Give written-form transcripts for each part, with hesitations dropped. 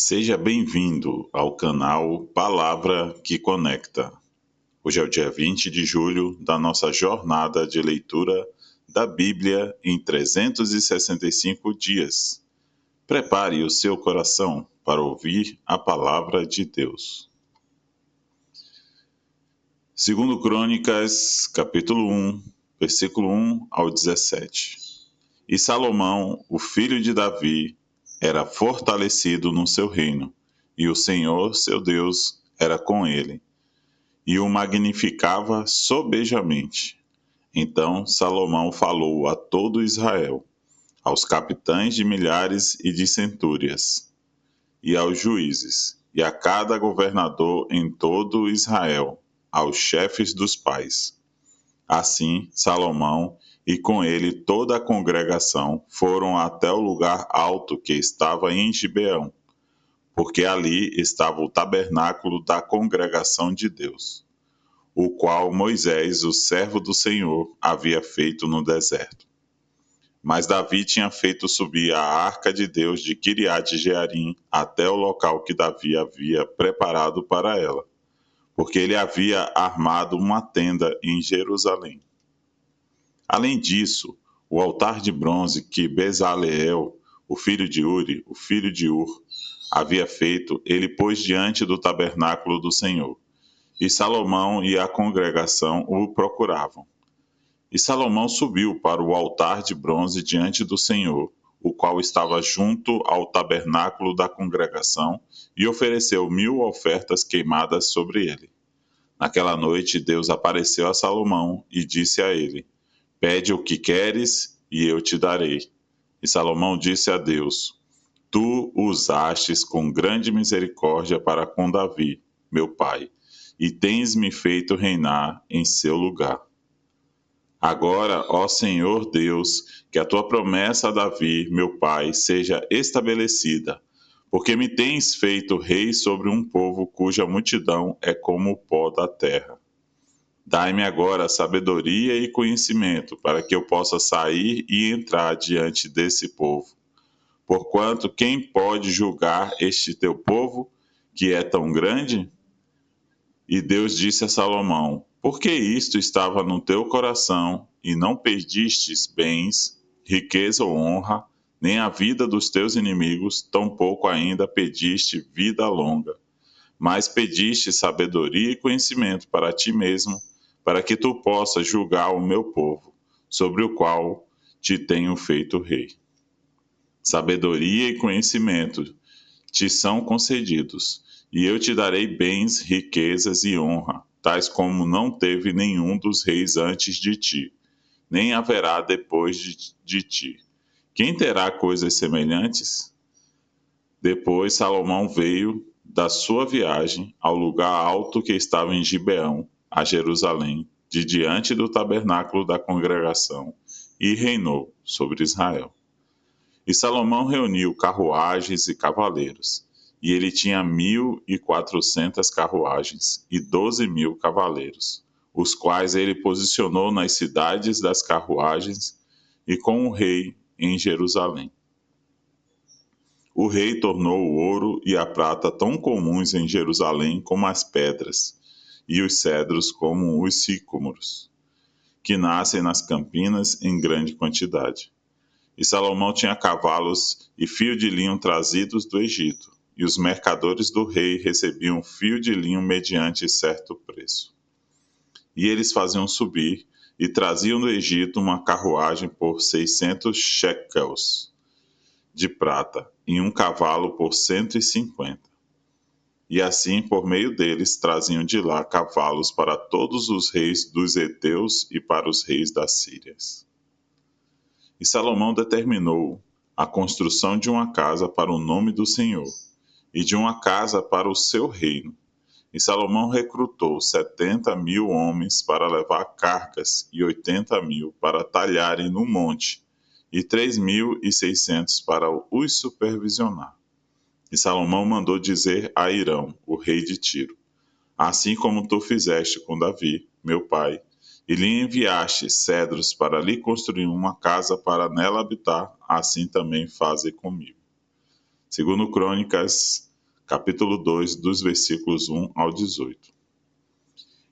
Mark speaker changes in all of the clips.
Speaker 1: Seja bem-vindo ao canal Palavra que Conecta. Hoje é o dia 20 de julho da nossa jornada de leitura da Bíblia em 365 dias. Prepare o seu coração para ouvir a palavra de Deus. Segundo Crônicas, capítulo 1, versículo 1 ao 17. E Salomão, o filho de Davi, era fortalecido no seu reino, e o Senhor, seu Deus, era com ele, e o magnificava sobejamente. Então Salomão falou a todo Israel, aos capitães de milhares e de centúrias, e aos juízes, e a cada governador em todo Israel, aos chefes dos pais. Assim, Salomão e com ele toda a congregação foram até o lugar alto que estava em Gibeão, porque ali estava o tabernáculo da congregação de Deus, o qual Moisés, o servo do Senhor, havia feito no deserto. Mas Davi tinha feito subir a arca de Deus de Quiriate-Jearim até o local que Davi havia preparado para ela, porque ele havia armado uma tenda em Jerusalém. Além disso, o altar de bronze que Bezaleel, o filho de Uri, o filho de Ur, havia feito, ele pôs diante do tabernáculo do Senhor. E Salomão e a congregação o procuravam. E Salomão subiu para o altar de bronze diante do Senhor, o qual estava junto ao tabernáculo da congregação, e ofereceu 1000 ofertas queimadas sobre ele. Naquela noite, Deus apareceu a Salomão e disse a ele: Pede o que queres, e eu te darei. E Salomão disse a Deus: Tu o usastes com grande misericórdia para com Davi, meu pai, e tens-me feito reinar em seu lugar. Agora, ó Senhor Deus, que a tua promessa a Davi, meu pai, seja estabelecida, porque me tens feito rei sobre um povo cuja multidão é como o pó da terra. Dai-me agora sabedoria e conhecimento, para que eu possa sair e entrar diante desse povo. Porquanto quem pode julgar este teu povo, que é tão grande? E Deus disse a Salomão: Por que isto estava no teu coração, e não pedistes bens, riqueza ou honra, nem a vida dos teus inimigos, tampouco ainda pediste vida longa, mas pediste sabedoria e conhecimento para ti mesmo, para que tu possas julgar o meu povo, sobre o qual te tenho feito rei. Sabedoria e conhecimento te são concedidos, e eu te darei bens, riquezas e honra, tais como não teve nenhum dos reis antes de ti, nem haverá depois de ti. Quem terá coisas semelhantes? Depois Salomão veio da sua viagem ao lugar alto que estava em Gibeão, a Jerusalém, de diante do tabernáculo da congregação, e reinou sobre Israel. E Salomão reuniu carruagens e cavaleiros, e ele tinha 1400 carruagens e 12.000 cavaleiros, os quais ele posicionou nas cidades das carruagens e com o rei em Jerusalém. O rei tornou o ouro e a prata tão comuns em Jerusalém como as pedras, e os cedros como os sicômoros, que nascem nas campinas em grande quantidade. E Salomão tinha cavalos e fio de linho trazidos do Egito, e os mercadores do rei recebiam fio de linho mediante certo preço. E eles faziam subir e traziam do Egito uma carruagem por 600 shekels de prata, e um cavalo por 150. E assim, por meio deles, traziam de lá cavalos para todos os reis dos heteus e para os reis das Sírias. E Salomão determinou a construção de uma casa para o nome do Senhor, e de uma casa para o seu reino. E Salomão recrutou 70.000 homens para levar cargas, e 80.000 para talharem no monte, e 3.600 para os supervisionar. E Salomão mandou dizer a Hirão, o rei de Tiro: Assim como tu fizeste com Davi, meu pai, e lhe enviaste cedros para lhe construir uma casa para nela habitar, assim também faze comigo. Segundo Crônicas, capítulo 2, dos versículos 1 ao 18.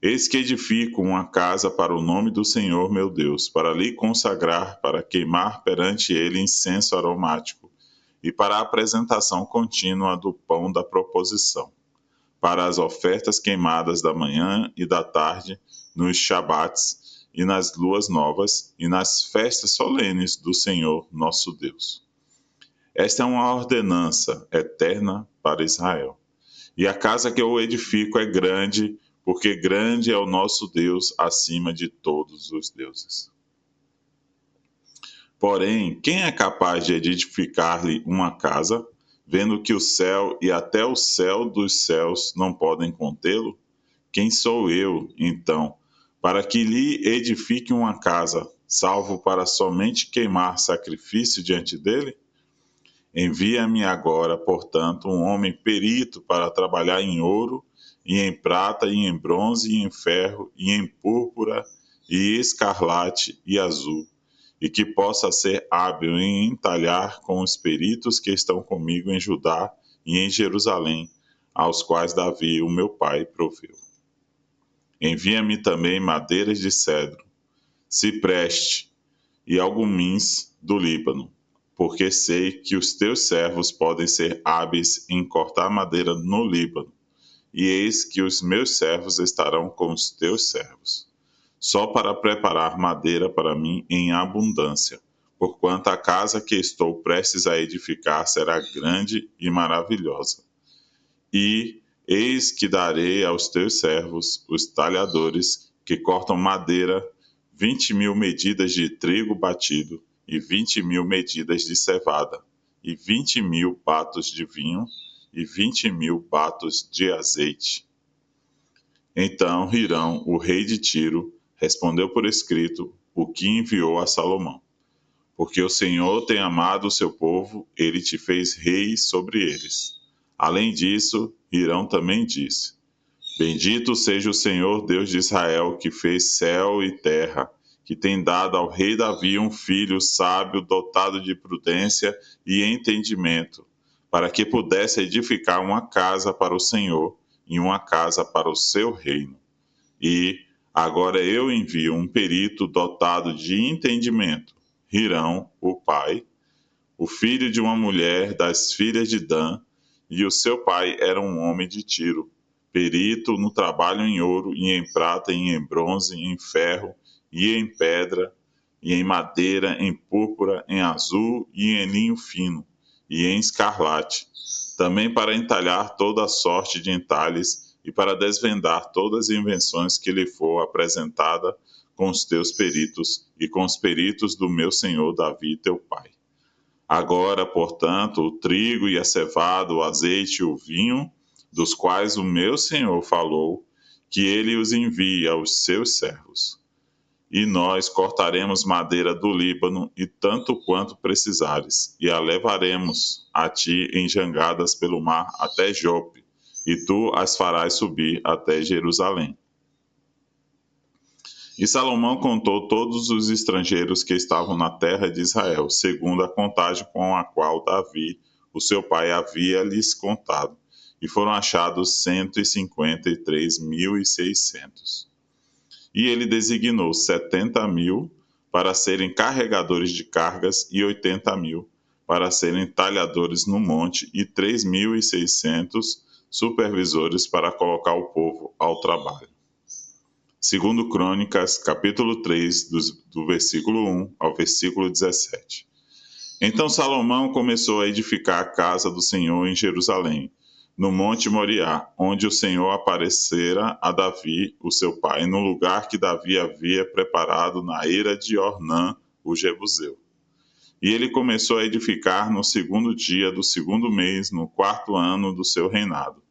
Speaker 1: Eis que edifico uma casa para o nome do Senhor meu Deus, para lhe consagrar, para queimar perante ele incenso aromático, e para a apresentação contínua do pão da proposição, para as ofertas queimadas da manhã e da tarde, nos shabates e nas luas novas, e nas festas solenes do Senhor nosso Deus. Esta é uma ordenança eterna para Israel. E a casa que eu edifico é grande, porque grande é o nosso Deus acima de todos os deuses. Porém, quem é capaz de edificar-lhe uma casa, vendo que o céu e até o céu dos céus não podem contê-lo? Quem sou eu, então, para que lhe edifique uma casa, salvo para somente queimar sacrifício diante dele? Envia-me agora, portanto, um homem perito para trabalhar em ouro, e em prata, e em bronze, e em ferro, e em púrpura, e escarlate, e azul, e que possa ser hábil em entalhar com os peritos que estão comigo em Judá e em Jerusalém, aos quais Davi, o meu pai, proveu. Envia-me também madeiras de cedro, cipreste e algumins do Líbano, porque sei que os teus servos podem ser hábeis em cortar madeira no Líbano, e eis que os meus servos estarão com os teus servos, só para preparar madeira para mim em abundância, porquanto a casa que estou prestes a edificar será grande e maravilhosa. E eis que darei aos teus servos, os talhadores, que cortam madeira, 20.000 medidas de trigo batido, e 20.000 medidas de cevada, e 20.000 batos de vinho, e 20.000 batos de azeite. Então Hirão, o rei de Tiro, respondeu por escrito o que enviou a Salomão. Porque o Senhor tem amado o seu povo, ele te fez rei sobre eles. Além disso, Hirão também disse: Bendito seja o Senhor Deus de Israel, que fez céu e terra, que tem dado ao rei Davi um filho sábio, dotado de prudência e entendimento, para que pudesse edificar uma casa para o Senhor e uma casa para o seu reino. E agora eu envio um perito dotado de entendimento, Hirão, o pai, o filho de uma mulher das filhas de Dan, e o seu pai era um homem de Tiro, perito no trabalho em ouro, e em prata, e em bronze, e em ferro, e em pedra, e em madeira, em púrpura, em azul, e em linho fino, e em escarlate, também para entalhar toda a sorte de entalhes, e para desvendar todas as invenções que lhe for apresentada com os teus peritos, e com os peritos do meu senhor Davi, teu pai. Agora, portanto, o trigo e a cevada, o azeite e o vinho, dos quais o meu senhor falou, que ele os envie aos seus servos. E nós cortaremos madeira do Líbano, e tanto quanto precisares, e a levaremos a ti em jangadas pelo mar até Jope, e tu as farás subir até Jerusalém. E Salomão contou todos os estrangeiros que estavam na terra de Israel, segundo a contagem com a qual Davi, o seu pai, havia lhes contado, e foram achados 153.600. E ele designou 70.000 para serem carregadores de cargas, e 80.000 para serem talhadores no monte, e 3.600 supervisores para colocar o povo ao trabalho. Segundo Crônicas, capítulo 3, do versículo 1 ao versículo 17. Então Salomão começou a edificar a casa do Senhor em Jerusalém, no monte Moriá, onde o Senhor aparecera a Davi, o seu pai, no lugar que Davi havia preparado na eira de Ornã, o Jebuseu. E ele começou a edificar no segundo dia do segundo mês, no quarto ano do seu reinado.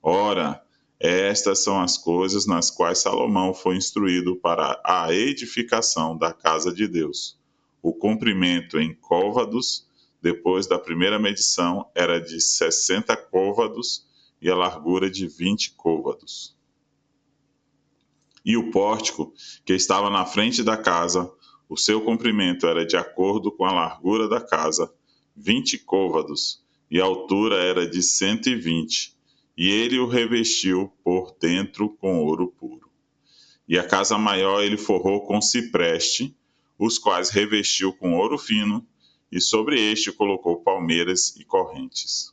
Speaker 1: Ora, estas são as coisas nas quais Salomão foi instruído para a edificação da casa de Deus. O comprimento em côvados, depois da primeira medição, era de 60 côvados, e a largura de 20 côvados. E o pórtico, que estava na frente da casa, o seu comprimento era de acordo com a largura da casa, 20 côvados, e a altura era de 120, e ele o revestiu por dentro com ouro puro. E a casa maior ele forrou com cipreste, os quais revestiu com ouro fino, e sobre este colocou palmeiras e correntes.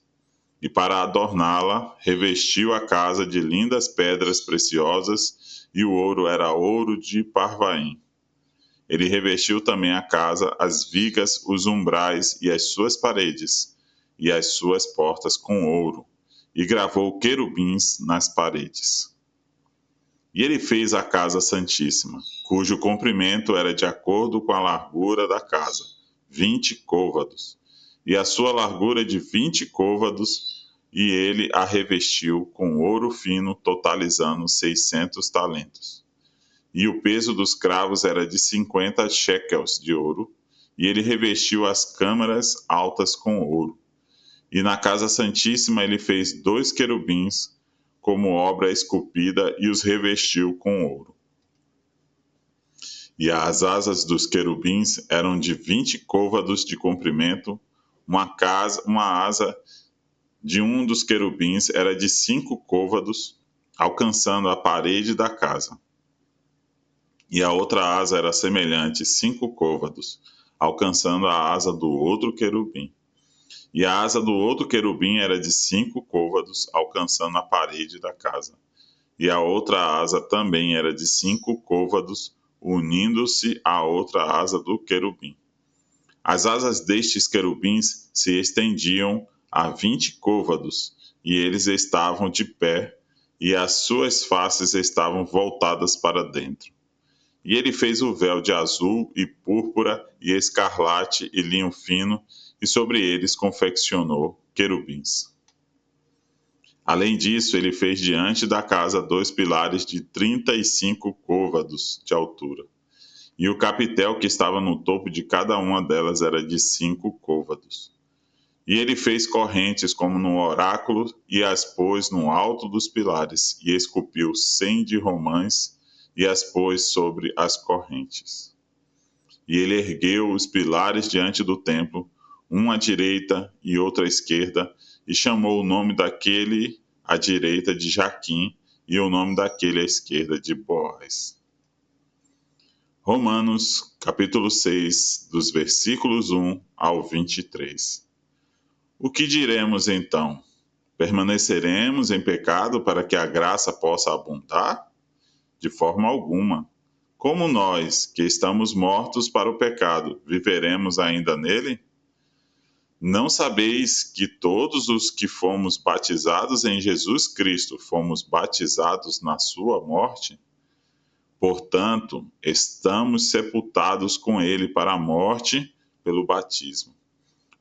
Speaker 1: E para adorná-la, revestiu a casa de lindas pedras preciosas, e o ouro era ouro de Parvaim. Ele revestiu também a casa, as vigas, os umbrais e as suas paredes, e as suas portas com ouro, e gravou querubins nas paredes. E ele fez a casa santíssima, cujo comprimento era de acordo com a largura da casa, 20 côvados, e a sua largura de 20 côvados, e ele a revestiu com ouro fino, totalizando 600 talentos. E o peso dos cravos era de 50 shekels de ouro, e ele revestiu as câmaras altas com ouro. E na casa santíssima ele fez 2 querubins, como obra esculpida, e os revestiu com ouro. E as asas dos querubins eram de 20 côvados de comprimento, uma asa de um dos querubins era de 5 côvados, alcançando a parede da casa. E a outra asa era semelhante, 5 côvados, alcançando a asa do outro querubim. E a asa do outro querubim era de 5 côvados, alcançando a parede da casa. E a outra asa também era de 5 côvados, unindo-se à outra asa do querubim. As asas destes querubins se estendiam a 20 côvados, e eles estavam de pé, e as suas faces estavam voltadas para dentro. E ele fez o véu de azul e púrpura e escarlate e linho fino, e sobre eles confeccionou querubins. Além disso, ele fez diante da casa 2 pilares de 35 côvados de altura. E o capitel que estava no topo de cada uma delas era de 5 côvados. E ele fez correntes como no oráculo e as pôs no alto dos pilares, e esculpiu 100 de romãs e as pôs sobre as correntes. E ele ergueu os pilares diante do templo, um à direita e outro à esquerda, e chamou o nome daquele à direita de Jaquim, e o nome daquele à esquerda de Boaz. Romanos, capítulo 6, dos versículos 1 ao 23. O que diremos então? Permaneceremos em pecado para que a graça possa abundar? De forma alguma. Como nós, que estamos mortos para o pecado, viveremos ainda nele? Não sabeis que todos os que fomos batizados em Jesus Cristo fomos batizados na sua morte? Portanto, estamos sepultados com ele para a morte pelo batismo,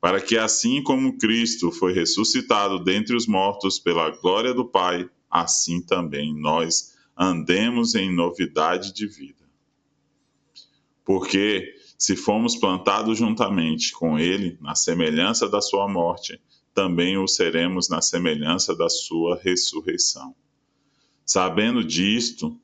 Speaker 1: para que assim como Cristo foi ressuscitado dentre os mortos pela glória do Pai, assim também nós andemos em novidade de vida. Porque, se fomos plantados juntamente com ele na semelhança da sua morte, também o seremos na semelhança da sua ressurreição. Sabendo disto,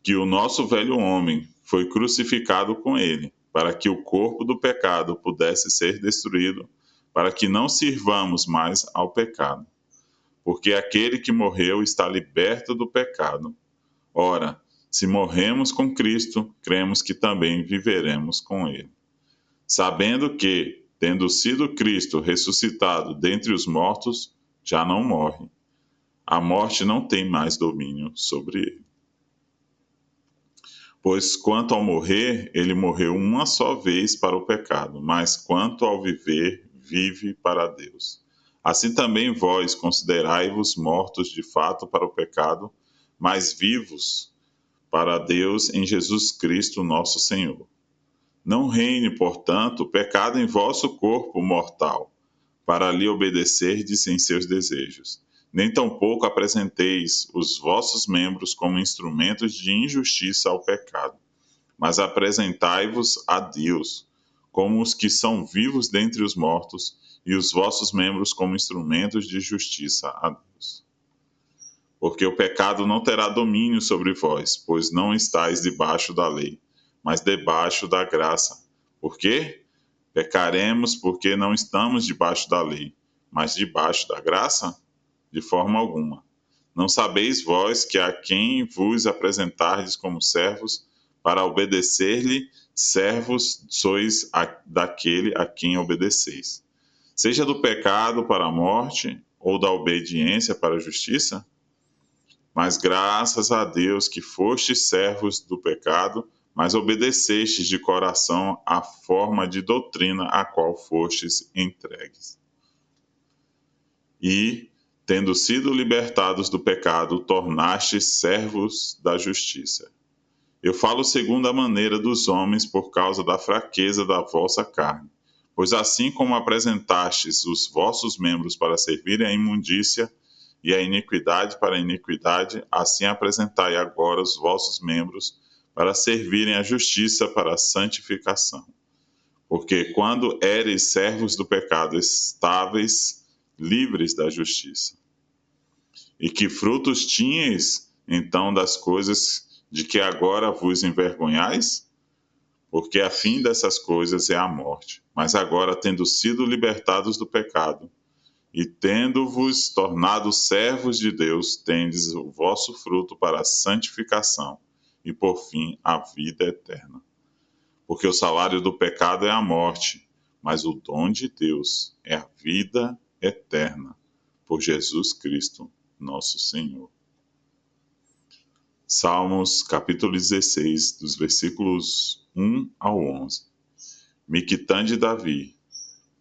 Speaker 1: que o nosso velho homem foi crucificado com ele, para que o corpo do pecado pudesse ser destruído, para que não sirvamos mais ao pecado. Porque aquele que morreu está liberto do pecado. Ora, se morremos com Cristo, cremos que também viveremos com ele. Sabendo que, tendo sido Cristo ressuscitado dentre os mortos, já não morre. A morte não tem mais domínio sobre ele. Pois quanto ao morrer, ele morreu uma só vez para o pecado, mas quanto ao viver, vive para Deus. Assim também vós considerai-vos mortos de fato para o pecado, mas vivos para Deus em Jesus Cristo, nosso Senhor. Não reine, portanto, o pecado em vosso corpo mortal, para lhe obedecerdes em seus desejos. Nem tampouco apresenteis os vossos membros como instrumentos de injustiça ao pecado, mas apresentai-vos a Deus como os que são vivos dentre os mortos, e os vossos membros como instrumentos de justiça a Deus. Porque o pecado não terá domínio sobre vós, pois não estáis debaixo da lei, mas debaixo da graça. Por quê? Pecaremos porque não estamos debaixo da lei, mas debaixo da graça? De forma alguma. Não sabeis vós que a quem vos apresentardes como servos, para obedecer-lhe, servos sois daquele a quem obedeceis, seja do pecado para a morte, ou da obediência para a justiça? Mas graças a Deus que fostes servos do pecado, mas obedecestes de coração a forma de doutrina a qual fostes entregues. E, tendo sido libertados do pecado, tornastes servos da justiça. Eu falo segundo a maneira dos homens por causa da fraqueza da vossa carne. Pois assim como apresentastes os vossos membros para servirem à imundícia e à iniquidade para a iniquidade, assim apresentai agora os vossos membros para servirem à justiça para a santificação. Porque quando éreis servos do pecado, estáveis livres da justiça. E que frutos tinhais, então, das coisas de que agora vos envergonhais? Porque a fim dessas coisas é a morte. Mas agora, tendo sido libertados do pecado, e tendo-vos tornado servos de Deus, tendes o vosso fruto para a santificação, e por fim a vida eterna. Porque o salário do pecado é a morte, mas o dom de Deus é a vida eterna, por Jesus Cristo, nosso Senhor. Salmos, capítulo 16, dos versículos 1 ao 11. Miquitã de Davi.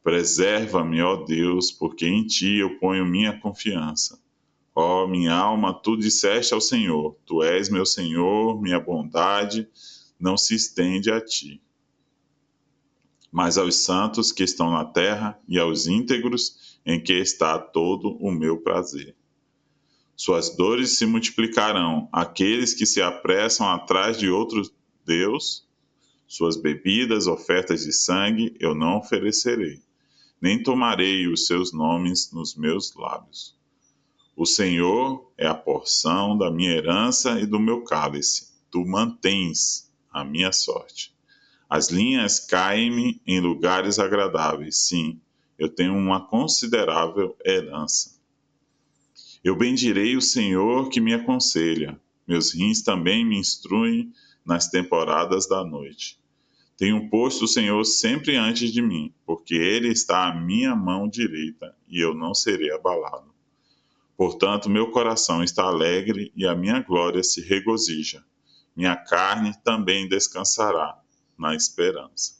Speaker 1: Preserva-me, ó Deus, porque em ti eu ponho minha confiança. Ó minha alma, tu disseste ao Senhor, tu és meu Senhor, minha bondade não se estende a ti. Mas aos santos que estão na terra e aos íntegros em que está todo o meu prazer. Suas dores se multiplicarão, aqueles que se apressam atrás de outro Deus, suas bebidas, ofertas de sangue, eu não oferecerei, nem tomarei os seus nomes nos meus lábios. O Senhor é a porção da minha herança e do meu cálice, tu mantens a minha sorte. As linhas caem-me em lugares agradáveis, sim, eu tenho uma considerável herança. Eu bendirei o Senhor que me aconselha, meus rins também me instruem nas temporadas da noite. Tenho posto o Senhor sempre antes de mim, porque Ele está à minha mão direita e eu não serei abalado. Portanto, meu coração está alegre e a minha glória se regozija. Minha carne também descansará na esperança.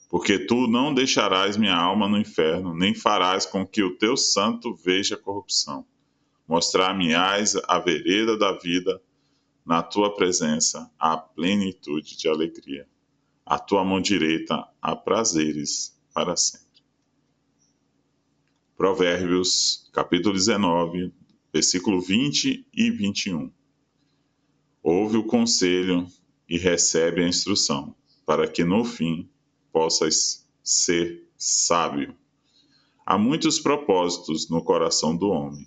Speaker 1: Porque tu não deixarás minha alma no inferno, nem farás com que o teu santo veja corrupção. Mostrar-me-ás a vereda da vida, na tua presença há plenitude de alegria. A tua mão direita há prazeres para sempre. Provérbios, capítulo 19, versículo 20 e 21. Ouve o conselho e recebe a instrução, para que no fim possas ser sábio. Há muitos propósitos no coração do homem,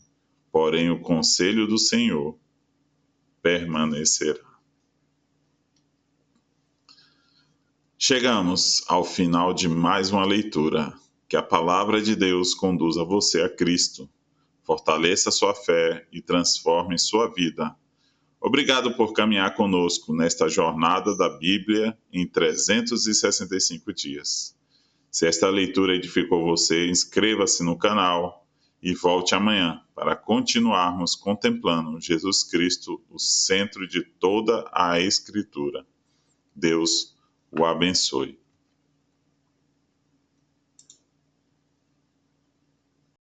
Speaker 1: porém o conselho do Senhor permanecerá. Chegamos ao final de mais uma leitura. Que a palavra de Deus conduza você a Cristo, fortaleça sua fé e transforme sua vida. Obrigado por caminhar conosco nesta jornada da Bíblia em 365 dias. Se esta leitura edificou você, inscreva-se no canal e volte amanhã para continuarmos contemplando Jesus Cristo, o centro de toda a Escritura. Deus o abençoe.